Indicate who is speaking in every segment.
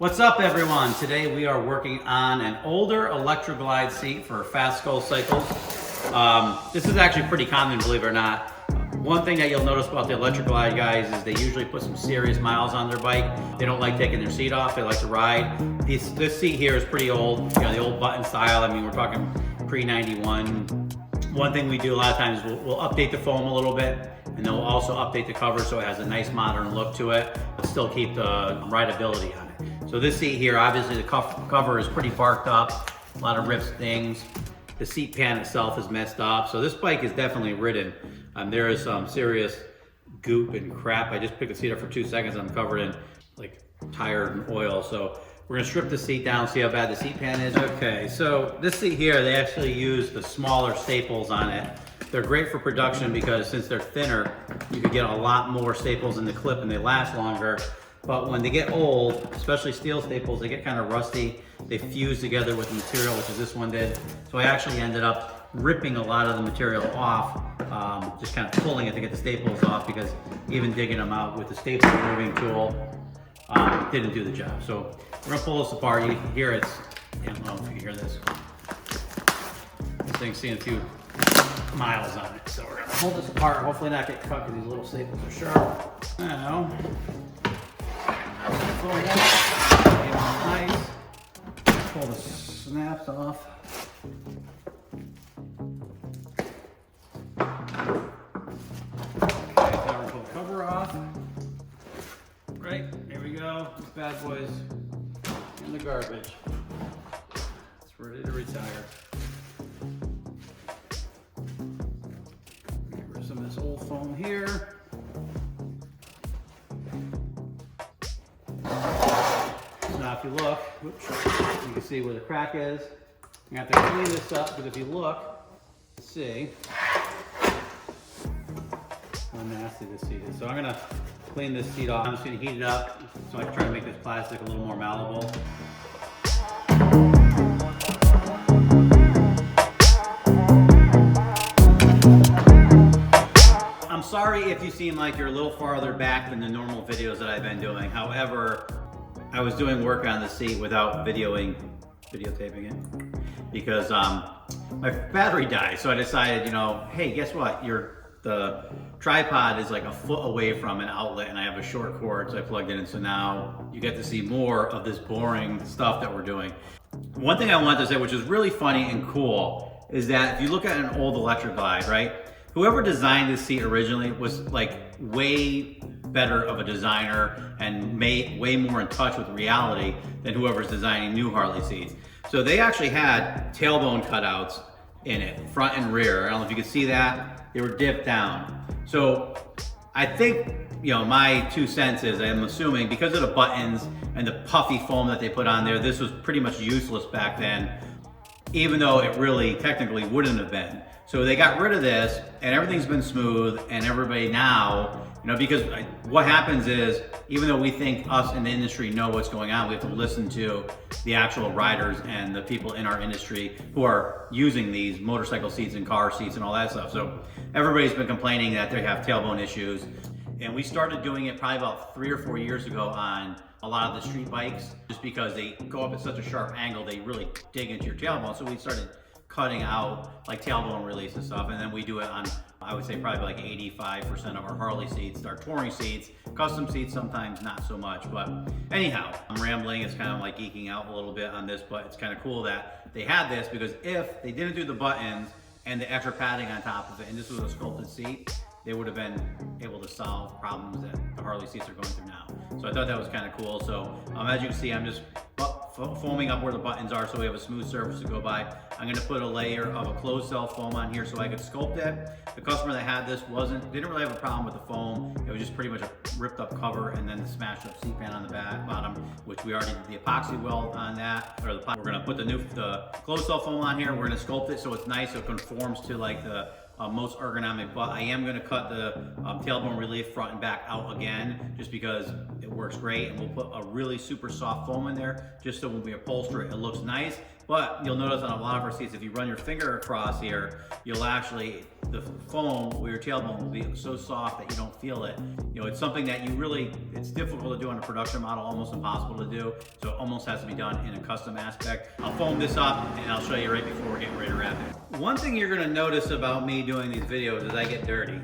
Speaker 1: What's up, everyone? Today we are working on an older Electra Glide seat for fast skull cycles. This is actually pretty common, believe it or not. One thing that you'll notice about the Electra Glide guys is they usually put some serious miles on their bike. They don't like taking their seat off, they like to ride. This seat here is pretty old, the old button style. I mean, we're talking pre-91. One thing we do a lot of times, we'll update the foam a little bit, and then we'll also update the cover so it has a nice modern look to it, but still keep the rideability on it. So this seat here, obviously the cover is pretty barked up, a lot of rips, things. The seat pan itself is messed up. So this bike is definitely ridden. There is some serious goop and crap. I just picked the seat up for 2 seconds and I'm covered in like tire and oil. So we're gonna strip the seat down, see how bad the seat pan is. Okay, so this seat here, they actually use the smaller staples on it. They're great for production because since they're thinner, you can get a lot more staples in the clip and they last longer. But when they get old, especially steel staples, they get kind of rusty. They fuse together with the material, which is this one did. So I actually ended up ripping a lot of the material off, just kind of pulling it to get the staples off, because even digging them out with the staple removing tool didn't do the job. So we're gonna pull this apart. You can hear it's, I don't know if you can hear this. This thing's seeing a few miles on it. So we're gonna pull this apart, hopefully not get cut because these little staples are sharp. Now, nice. Pull the snaps off. Okay, now we'll pull the cover off. Right, here we go. This bad boy's in the garbage. It's ready to retire. Get rid of some of this old foam here. Now if you look, whoops, you can see where the crack is. You have to clean this up, because if you look, see how nasty this seat is. So I'm gonna clean this seat off. I'm just gonna heat it up so I can try to make this plastic a little more malleable. I'm sorry if you seem like you're a little farther back than the normal videos that I've been doing. However, I was doing work on the seat without videotaping it, because my battery died. So I decided, hey, guess what? The tripod is like a foot away from an outlet and I have a short cord, so I plugged it in. So now you get to see more of this boring stuff that we're doing. One thing I wanted to say, which is really funny and cool, is that if you look at an old Electra Glide, right? Whoever designed this seat originally was like way better of a designer and way more in touch with reality than whoever's designing new Harley seats. So they actually had tailbone cutouts in it, front and rear. I don't know if you can see that. They were dipped down. So I think, my 2 cents is, I'm assuming because of the buttons and the puffy foam that they put on there, this was pretty much useless back then, even though it really technically wouldn't have been. So they got rid of this and everything's been smooth, and everybody now, because what happens is, even though we think us in the industry know what's going on, we have to listen to the actual riders and the people in our industry who are using these motorcycle seats and car seats and all that stuff. So everybody's been complaining that they have tailbone issues. And we started doing it probably about 3 or 4 years ago on a lot of the street bikes, just because they go up at such a sharp angle, they really dig into your tailbone. So we started cutting out like tailbone release and stuff, and then we do it on, I would say probably like 85% of our Harley seats, our touring seats, custom seats sometimes not so much. But anyhow, I'm rambling. It's kind of like geeking out a little bit on this, but it's kind of cool that they had this, because if they didn't do the buttons and the extra padding on top of it, and this was a sculpted seat, they would have been able to solve problems that the Harley seats are going through now. So I thought that was kind of cool. So as you can see, I'm just foaming up where the buttons are so we have a smooth surface to go by. I'm gonna put a layer of a closed cell foam on here so I could sculpt it. The customer that had this didn't really have a problem with the foam. It was just pretty much a ripped up cover and then the smashed up seat pan on the bottom, which we already did the epoxy weld on that. We're gonna put the closed cell foam on here. We're gonna sculpt it so it's nice, so it conforms to like the most ergonomic, but I am going to cut the tailbone relief front and back out again, just because it works great, and we'll put a really super soft foam in there just so when we upholster it, it looks nice but you'll notice on a lot of our seats, if you run your finger across here, you'll actually, the foam where your tailbone will be so soft that you don't feel it. You know, it's something that you really, it's difficult to do on a production model, almost impossible to do. So it almost has to be done in a custom aspect. I'll foam this up and I'll show you right before we're getting ready to wrap it. One thing you're gonna notice about me doing these videos is I get dirty.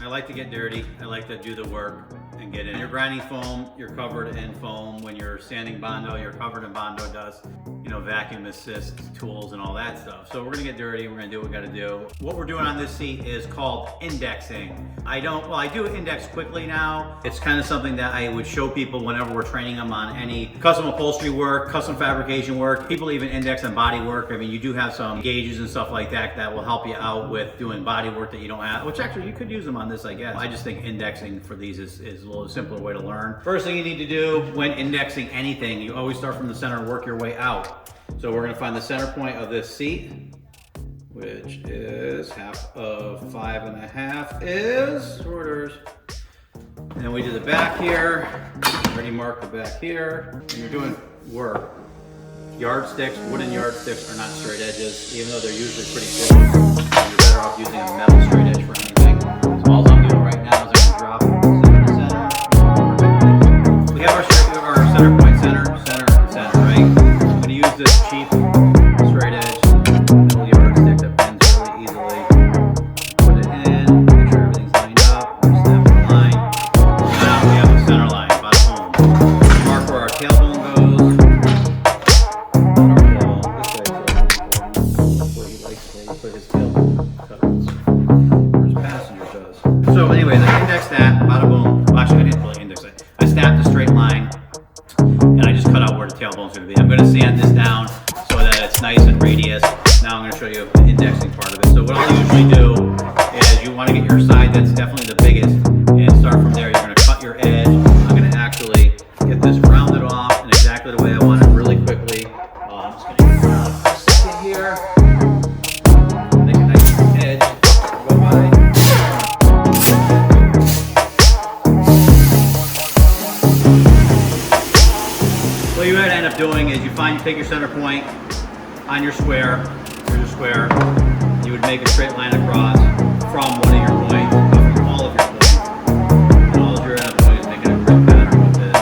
Speaker 1: I like to get dirty. I like to do the work and get in. When you're grinding foam, you're covered in foam. When you're sanding Bondo, you're covered in Bondo dust, you know, vacuum assist tools and all that stuff. So we're gonna get dirty. We're gonna do what we gotta do. What we're doing on this seat is called indexing. I do index quickly now. It's kind of something that I would show people whenever we're training them on any custom upholstery work, custom fabrication work. People even index on body work. I mean, you do have some gauges and stuff like that that will help you out with doing body work that you don't have, which actually you could use them on this, I guess. I just think indexing for these is a little simpler way to learn. First thing you need to do when indexing anything, you always start from the center and work your way out. So we're gonna find the center point of this seat, which is half of 5.5 is quarters. And then we do the back here. Already marked the back here. When you're doing work, yardsticks, wooden yardsticks are not straight edges, even though they're usually pretty close. You're better off using a metal straight edge for anything. So all I'm doing right now is I'm gonna drop center to center. We have our center point, center, right? I'm gonna use this cheap straight edge metal yardstick that bends really easily. Put it in, make sure everything's lined up, snap the line. Now we have a center line, bottom home. Mark where our tailbone goes. Put his tailbone cuts. Or his passenger does. So anyways, I index that, bada boom. Well, actually, I didn't really index it. I snapped a straight line, and I just cut out where the tailbone's gonna be. I'm gonna sand this down so that it's nice and radius. Now I'm gonna show you the indexing part of it. So what I'll usually do is you wanna get your side that's definitely the biggest, and start from there. You're gonna cut your edge. I'm gonna actually get this rounded off in exactly the way I want it really quickly. I'm just gonna get a second here. Make a nice edge. Go by. What you're going to end up doing is you take your center point on your square. Here's your square. You would make a straight line across from one of your points, from all of your points. And all you're end up doing is making a grid pattern with this.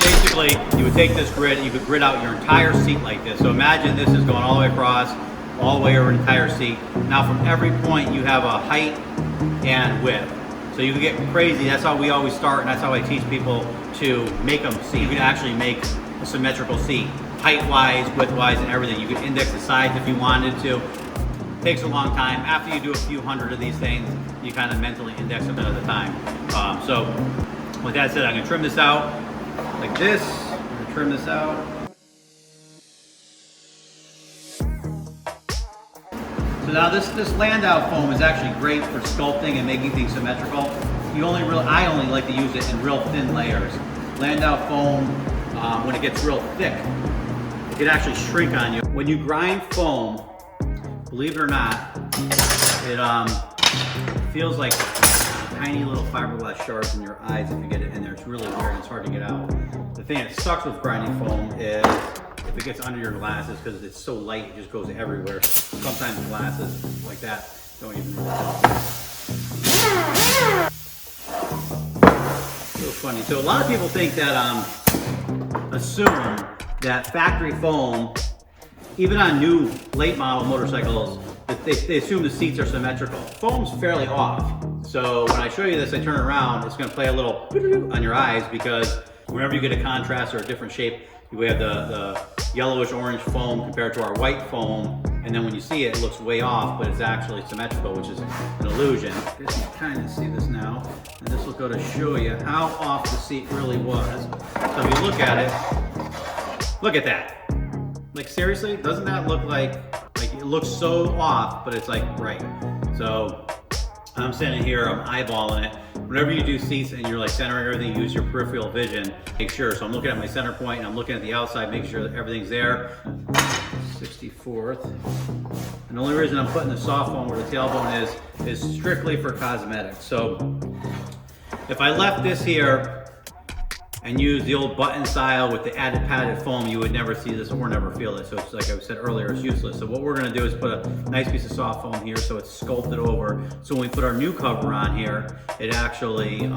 Speaker 1: Basically, you would take this grid and you could grid out your entire seat like this. So imagine this is going all the way across, all the way over the entire seat. Now from every point you have a height and width. So you can get crazy. That's how we always start, and that's how I teach people to make them see. You can actually make a symmetrical seat, height-wise, width-wise, and everything. You can index the sides if you wanted to. It takes a long time. After you do a few hundred of these things, you kind of mentally index them at a time. So with that said, I'm gonna trim this out like this. I'm gonna trim this out. So now this Landau foam is actually great for sculpting and making things symmetrical. I only like to use it in real thin layers. Landau foam, when it gets real thick, it can actually shrink on you. When you grind foam, believe it or not, it feels like tiny little fiberglass shards in your eyes if you get it in there. It's really weird, it's hard to get out. The thing that sucks with grinding foam is if it gets under your glasses, because it's so light, it just goes everywhere. Sometimes glasses like that don't even really help. So funny. So a lot of people think that, assume that factory foam, even on new late model motorcycles, that they assume the seats are symmetrical. Foam's fairly off. So when I show you this, I turn around, it's gonna play a little on your eyes, because whenever you get a contrast or a different shape, we have the yellowish orange foam compared to our white foam, and then when you see it, it looks way off, but it's actually symmetrical, which is an illusion. You can kind of see this now, and this will go to show you how off the seat really was. So if you look at it, look at that. Like seriously, doesn't that look like it looks so off, but it's like right. So I'm sitting here, I'm eyeballing it. Whenever you do seats and you're like centering everything, use your peripheral vision, make sure. So I'm looking at my center point and I'm looking at the outside, make sure that everything's there. 64th. And the only reason I'm putting the soft foam where the tailbone is strictly for cosmetics. So if I left this here and use the old button style with the added padded foam, you would never see this or never feel it. So it's like I said earlier, it's useless. So what we're gonna do is put a nice piece of soft foam here so it's sculpted over. So when we put our new cover on here, it actually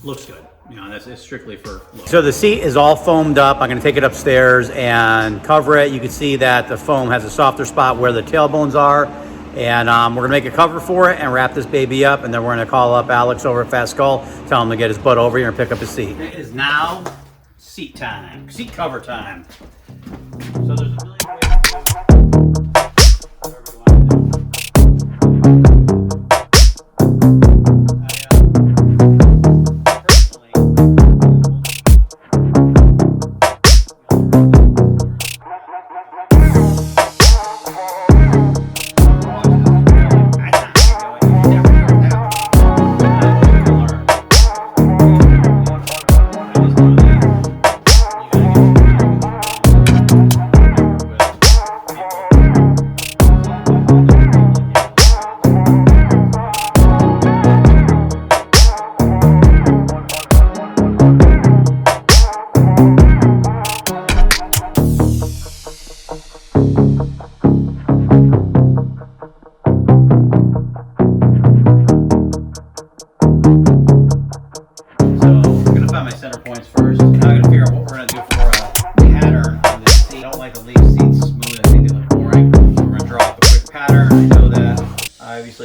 Speaker 1: looks good. You know, that's it's strictly for look. So the seat is all foamed up. I'm gonna take it upstairs and cover it. You can see that the foam has a softer spot where the tailbones are. And we're gonna make a cover for it and wrap this baby up, and then we're gonna call up Alex over at Fat Skull, tell him to get his butt over here and pick up his seat. It is now seat time, seat cover time. So there's a million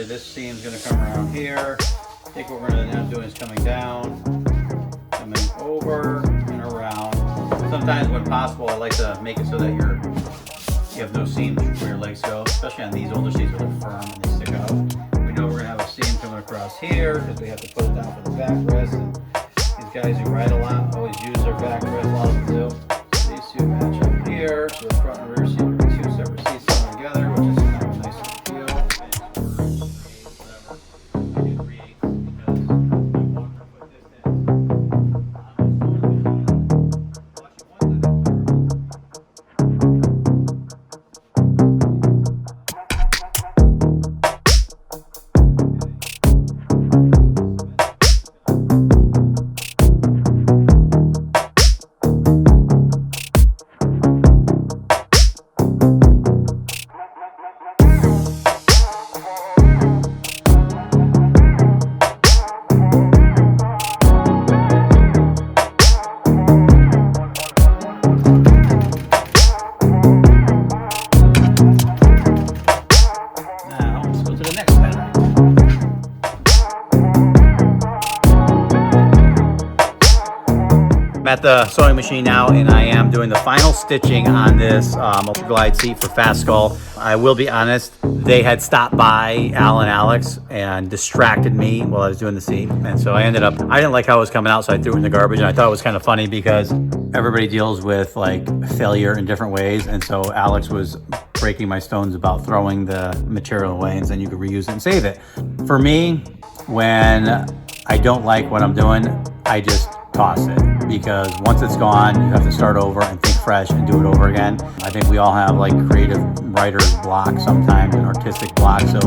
Speaker 1: this seam's going to come around here. I think what we're going to end up doing is coming down, coming over and around. Sometimes when possible, I like to make it so that you have no seams where your legs go, especially on these older seats where they're firm and they stick out. We know we're going to have a seam coming across here because we have to put it down for the backrest. And these guys who ride a lot always use their backrest, a lot of them do. So these two match up here. So the front and rear seat are two separate seats coming together, which is kind of a nice feel. I'm at the sewing machine now, and I am doing the final stitching on this Electra Glide seat for Fat Skull. I will be honest, they had stopped by, Al and Alex, and distracted me while I was doing the seat. And so I didn't like how it was coming out, so I threw it in the garbage. And I thought it was kind of funny because everybody deals with like failure in different ways. And so Alex was breaking my stones about throwing the material away and then you could reuse it and save it. For me, when I don't like what I'm doing, I just toss it, because once it's gone, you have to start over and think fresh and do it over again. I think we all have like creative writer's block sometimes, an artistic block. So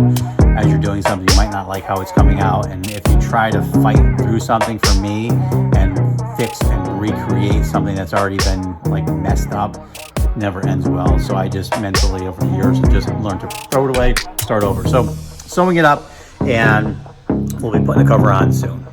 Speaker 1: as you're doing something, you might not like how it's coming out. And if you try to fight through something, for me, and fix and recreate something that's already been like messed up, it never ends well. So I just mentally over the years just learned to throw it away, start over. So sewing it up, and we'll be putting the cover on soon.